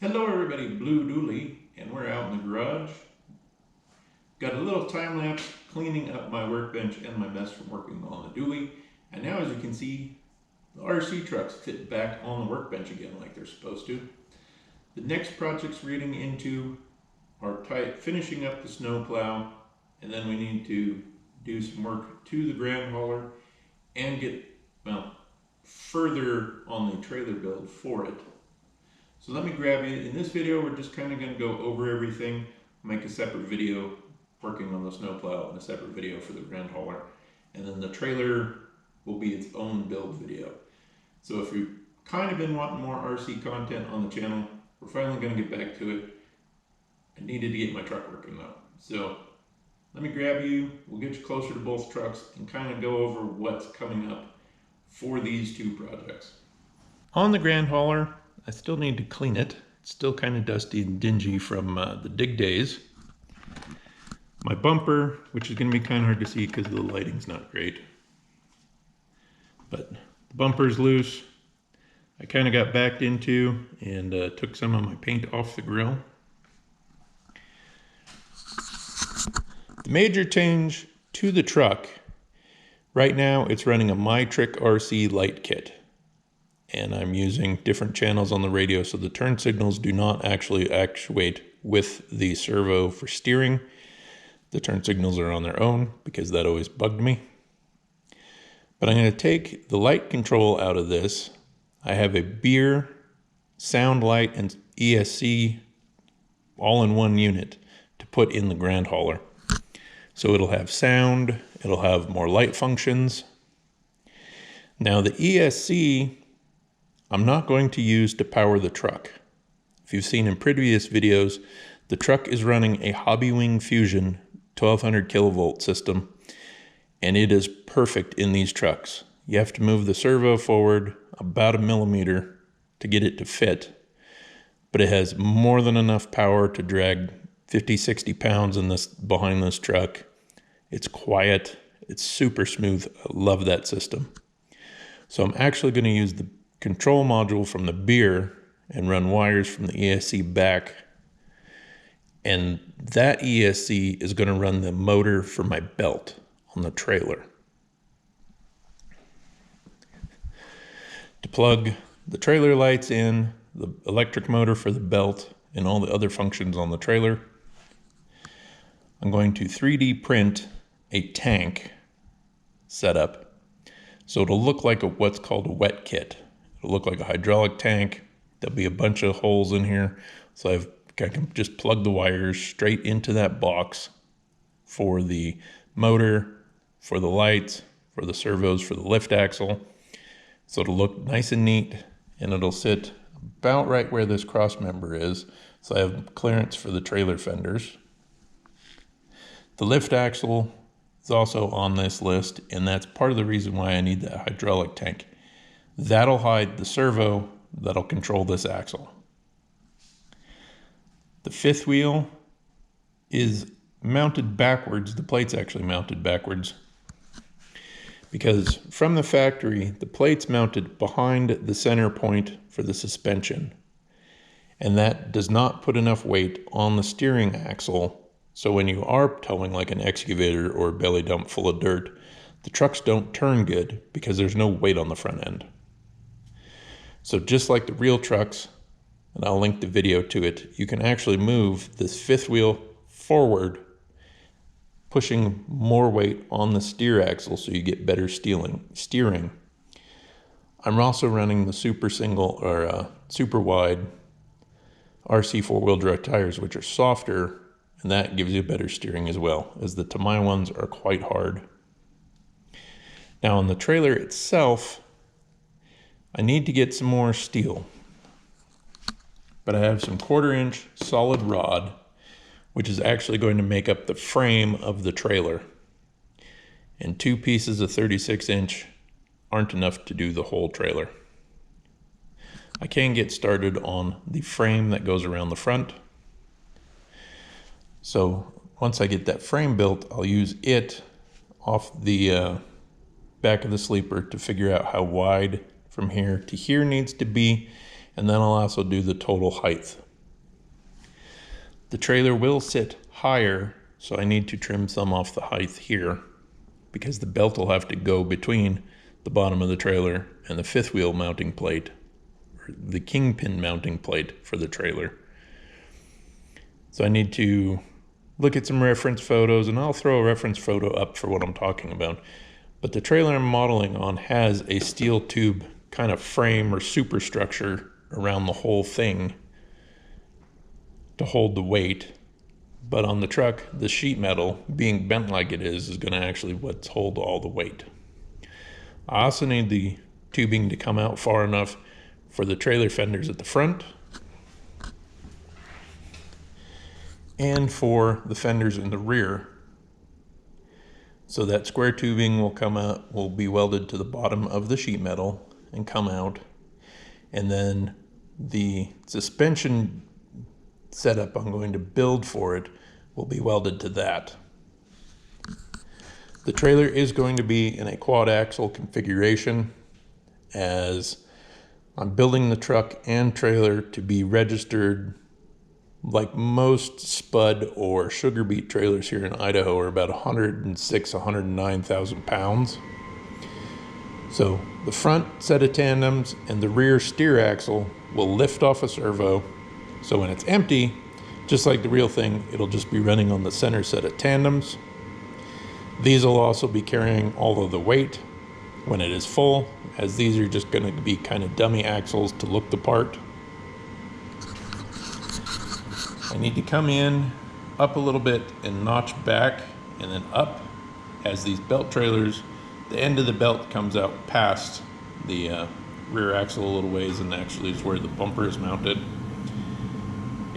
Hello everybody, Blue Dooley, and we're out in the garage. Got a little time lapse cleaning up my workbench and my mess from working on the dually. And now as you can see, the RC trucks fit back on the workbench again like they're supposed to. The next projects we're getting into are finishing up the snow plow, and then we need to do some work to the ground hauler and get, further on the trailer build for it. So let me grab you. In this video, we're just kind of going to go over everything, make a separate video working on the snowplow and a separate video for the ground hauler. And then the trailer will be its own build video. So if you've kind of been wanting more RC content on the channel, we're finally going to get back to it. I needed to get my truck working though. So let me grab you, we'll get you closer to both trucks and kind of go over what's coming up for these two projects. On the ground hauler, I still need to clean it. It's still kind of dusty and dingy from the dig days. My bumper, which is going to be kind of hard to see because the lighting's not great. But the bumper's loose. I kind of got backed into and took some of my paint off the grill. The major change to the truck, right now it's running a My Trick RC light kit. And I'm using different channels on the radio so the turn signals do not actually actuate with the servo for steering. The turn signals are on their own because that always bugged me. But I'm going to take the light control out of this. I have a Beer, sound light, and ESC all in one unit to put in the ground hauler. So it'll have sound, it'll have more light functions. Now the ESC I'm not going to use to power the truck. If you've seen in previous videos, the truck is running a Hobbywing Fusion 1200 kilovolt system, and it is perfect in these trucks. You have to move the servo forward about 1 millimeter to get it to fit, but it has more than enough power to drag 50-60 pounds behind this truck. It's quiet, it's super smooth. I love that system. So I'm actually going to use the control module from the Beer and run wires from the ESC back, and that ESC is going to run the motor for my belt on the trailer. To plug the trailer lights in, the electric motor for the belt, and all the other functions on the trailer, I'm going to 3D print a tank setup so it'll look like what's called a wet kit. It'll look like a hydraulic tank. There'll be a bunch of holes in here. So I can just plug the wires straight into that box for the motor, for the lights, for the servos, for the lift axle. So it'll look nice and neat, and it'll sit about right where this cross member is. So I have clearance for the trailer fenders. The lift axle is also on this list, and that's part of the reason why I need that hydraulic tank. That'll hide the servo that'll control this axle. The fifth wheel is mounted backwards. The plate's actually mounted backwards because from the factory, the plate's mounted behind the center point for the suspension. And that does not put enough weight on the steering axle. So when you are towing like an excavator or a belly dump full of dirt, the trucks don't turn good because there's no weight on the front end. So just like the real trucks, and I'll link the video to it, you can actually move this fifth wheel forward, pushing more weight on the steer axle so you get better steering. I'm also running the super wide RC four-wheel drive tires, which are softer, and that gives you better steering as well, as the Tamai ones are quite hard. Now on the trailer itself, I need to get some more steel, but I have some 1/4 inch solid rod, which is actually going to make up the frame of the trailer. And 2 pieces of 36 inch aren't enough to do the whole trailer. I can get started on the frame that goes around the front. So once I get that frame built, I'll use it off the back of the sleeper to figure out how wide from here to here needs to be, and then I'll also do the total height The trailer will sit higher, so I need to trim some off the height here because the belt will have to go between the bottom of the trailer and the fifth wheel mounting plate, or the kingpin mounting plate for the trailer. So I need to look at some reference photos, and I'll throw a reference photo up for what I'm talking about. But the trailer I'm modeling on has a steel tube kind of frame or superstructure around the whole thing to hold the weight. But on the truck, the sheet metal, being bent like it is going to actually hold all the weight. I also need the tubing to come out far enough for the trailer fenders at the front and for the fenders in the rear. So that square tubing will be welded to the bottom of the sheet metal and come out. And then the suspension setup I'm going to build for it will be welded to that. The trailer is going to be in a quad axle configuration, as I'm building the truck and trailer to be registered like most spud or sugar beet trailers here in Idaho are about 109,000 pounds. So the front set of tandems and the rear steer axle will lift off a servo. So when it's empty, just like the real thing, it'll just be running on the center set of tandems. These will also be carrying all of the weight when it is full, as these are just going to be kind of dummy axles to look the part. I need to come in, up a little bit, and notch back, and then up, as these belt trailers, the end of the belt comes out past the rear axle a little ways, and actually is where the bumper is mounted.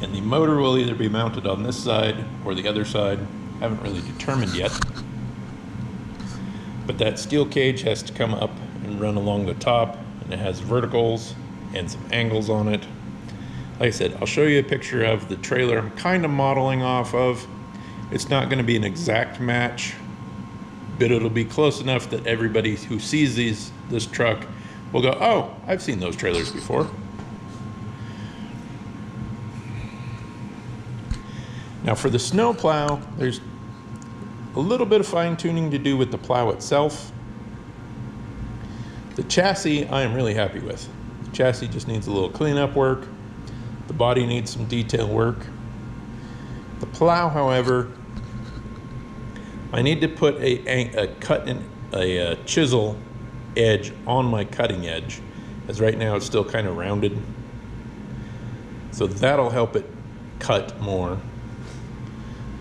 And the motor will either be mounted on this side or the other side. Haven't really determined yet. But that steel cage has to come up and run along the top, and it has verticals and some angles on it. Like I said, I'll show you a picture of the trailer I'm kind of modeling off of. It's not going to be an exact match, but it'll be close enough that everybody who sees this truck will go, oh, I've seen those trailers before. Now for the snow plow, there's a little bit of fine tuning to do with the plow itself. The chassis I am really happy with. The chassis just needs a little cleanup work. The body needs some detail work. The plow, however, I need to put a chisel edge on my cutting edge, as right now it's still kind of rounded. So that'll help it cut more.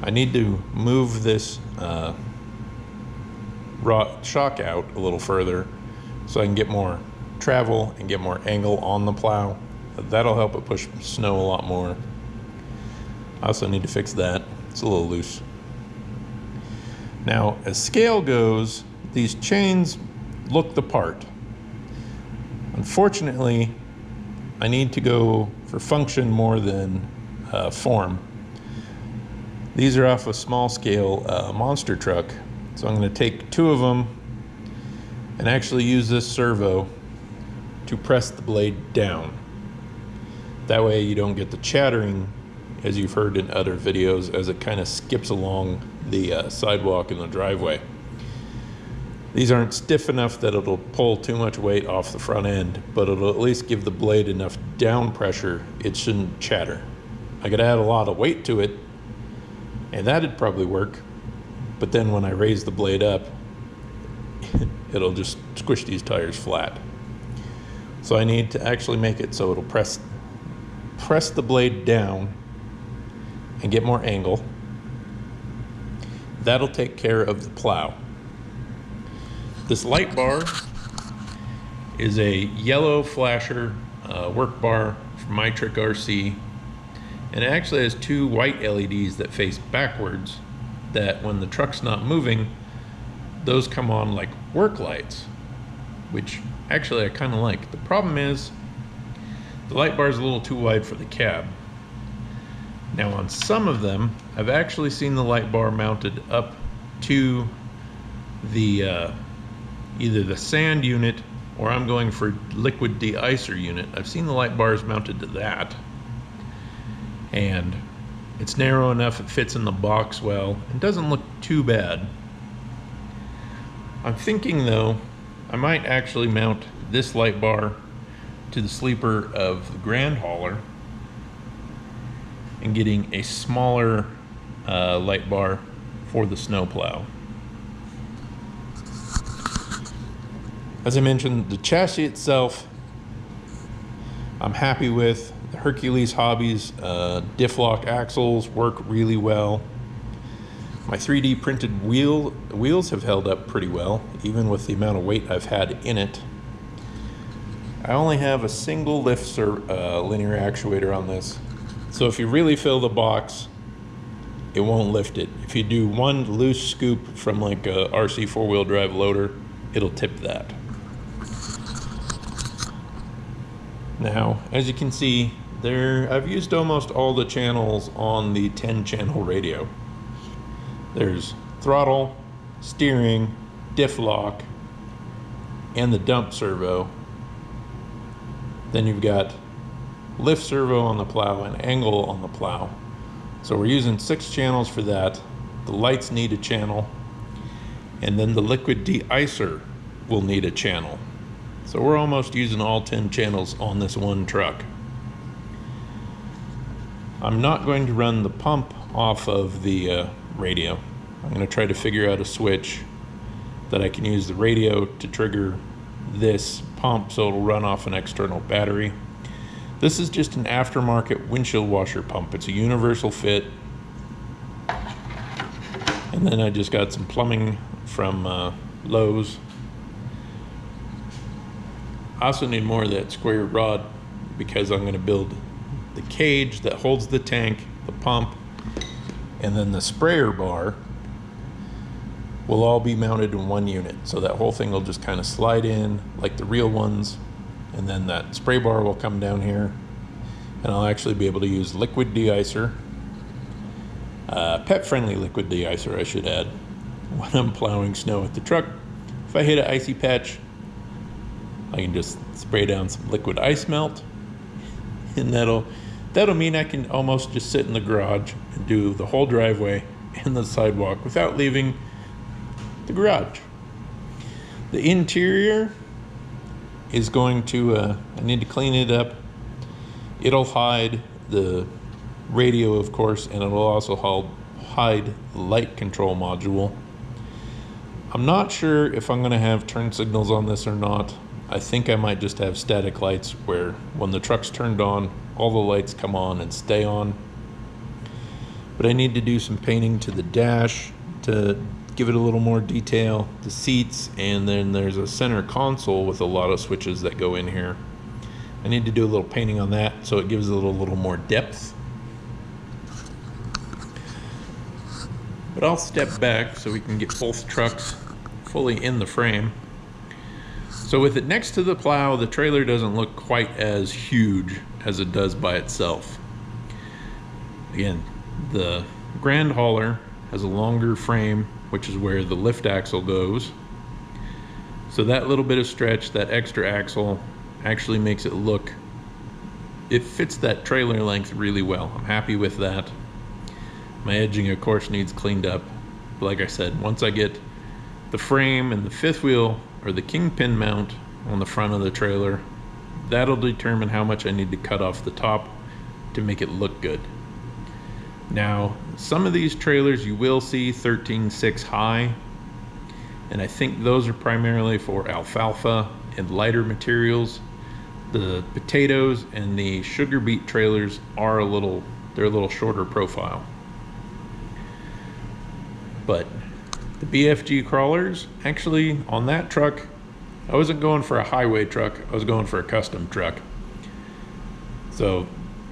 I need to move this shock out a little further so I can get more travel and get more angle on the plow. That'll help it push snow a lot more. I also need to fix that. It's a little loose. Now, as scale goes, these chains look the part. Unfortunately, I need to go for function more than form. These are off a small scale monster truck, so I'm going to take two of them and actually use this servo to press the blade down. That way you don't get the chattering, as you've heard in other videos, as it kind of skips along the sidewalk in the driveway. These aren't stiff enough that it'll pull too much weight off the front end, but it'll at least give the blade enough down pressure it shouldn't chatter. I could add a lot of weight to it, and that'd probably work, but then when I raise the blade up, it'll just squish these tires flat. So I need to actually make it so it'll press the blade down and get more angle. That'll take care of the plow. This light bar is a yellow flasher work bar from My Trick RC, and it actually has two white LEDs that face backwards, that when the truck's not moving, those come on like work lights, which actually I kind of like. The problem is the light bar is a little too wide for the cab. Now on some of them, I've actually seen the light bar mounted up to the either the sand unit, or I'm going for liquid de-icer unit. I've seen the light bars mounted to that, and It's narrow enough, it fits in the box well. It doesn't look too bad. I'm thinking though, I might actually mount this light bar to the sleeper of the Grand Hauler and getting a smaller light bar for the snowplow. As I mentioned, the chassis itself, I'm happy with. The Hercules Hobbies diff lock axles work really well. My 3D printed wheels have held up pretty well, even with the amount of weight I've had in it. I only have a single lift linear actuator on this, so if you really fill the box, it won't lift it. If you do one loose scoop from like a RC four-wheel drive loader, it'll tip that. Now, as you can see, I've used almost all the channels on the 10-channel radio. There's throttle, steering, diff lock, and the dump servo. Then you've got lift servo on the plow and angle on the plow. So we're using 6 channels for that. The lights need a channel, and then the liquid de-icer will need a channel. So we're almost using all 10 channels on this one truck. I'm not going to run the pump off of the radio. I'm going to try to figure out a switch that I can use the radio to trigger this pump so it'll run off an external battery. This is just an aftermarket windshield washer pump. It's a universal fit. And then I just got some plumbing from Lowe's. I also need more of that square rod because I'm going to build the cage that holds the tank, the pump, and then the sprayer bar will all be mounted in one unit. So that whole thing will just kind of slide in like the real ones, and then that spray bar will come down here, and I'll actually be able to use liquid de-icer, pet-friendly liquid de-icer I should add, when I'm plowing snow with the truck. If I hit an icy patch, I can just spray down some liquid ice melt, and that'll mean I can almost just sit in the garage and do the whole driveway and the sidewalk without leaving the garage. The interior is going to, I need to clean it up. It'll hide the radio, of course, and it'll also hide the light control module. I'm not sure if I'm going to have turn signals on this or not. I think I might just have static lights where when the truck's turned on, all the lights come on and stay on. But I need to do some painting to the dash to give it a little more detail, the seats, and then there's a center console with a lot of switches that go in here. I need to do a little painting on that so it gives it a little more depth. But I'll step back so we can get both trucks fully in the frame. So with it next to the plow, the trailer doesn't look quite as huge as it does by itself. Again, the Grand Hauler has a longer frame, which is where the lift axle goes. So that little bit of stretch, that extra axle, actually makes it look, it fits that trailer length really well. I'm happy with that. My edging, of course, needs cleaned up. But like I said, once I get the frame and the fifth wheel or the kingpin mount on the front of the trailer, that'll determine how much I need to cut off the top to make it look good. Now, some of these trailers you will see 13.6 high, and I think those are primarily for alfalfa and lighter materials. The potatoes and the sugar beet trailers are they're a little shorter profile. But the BFG crawlers, actually on that truck, I wasn't going for a highway truck, I was going for a custom truck. So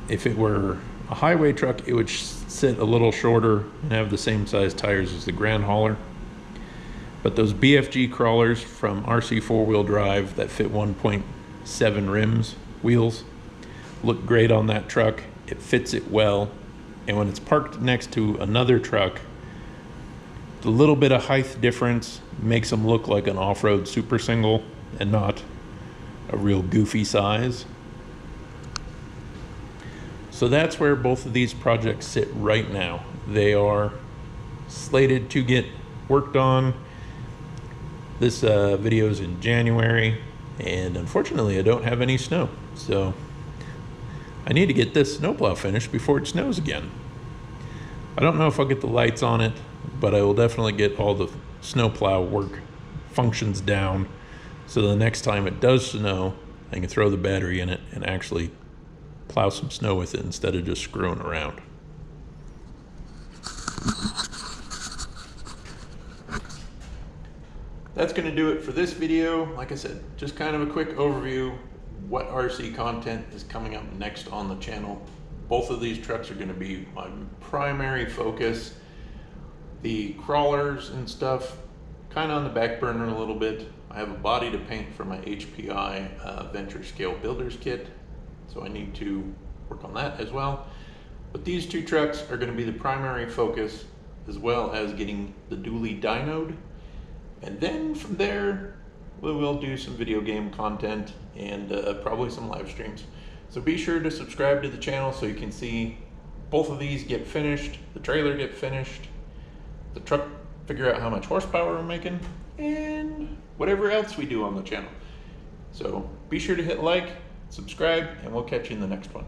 if it were a highway truck, it would sit a little shorter and have the same size tires as the Grand Hauler. But those BFG crawlers from RC four-wheel drive that fit 1.7 wheels look great on that truck. It fits it well, and when it's parked next to another truck, the little bit of height difference makes them look like an off-road super single and not a real goofy size. So that's where both of these projects sit right now. They are slated to get worked on. This video is in January, and unfortunately I don't have any snow. So I need to get this snowplow finished before it snows again. I don't know if I'll get the lights on it, but I will definitely get all the snowplow work functions down so the next time it does snow, I can throw the battery in it and actually plow some snow with it instead of just screwing around. That's going to do it for this video. Like I said, just kind of a quick overview what RC content is coming up next on the channel. Both of these trucks are going to be my primary focus. The crawlers and stuff kind of on the back burner a little bit. I have a body to paint for my HPI Venture Scale Builders Kit, so I need to work on that as well. But these two trucks are going to be the primary focus, as well as getting the dually dynoed. And then from there, we will do some video game content and probably some live streams. So be sure to subscribe to the channel so you can see both of these get finished, the trailer get finished, the truck figure out how much horsepower we're making, and whatever else we do on the channel. So be sure to hit like, subscribe, and we'll catch you in the next one.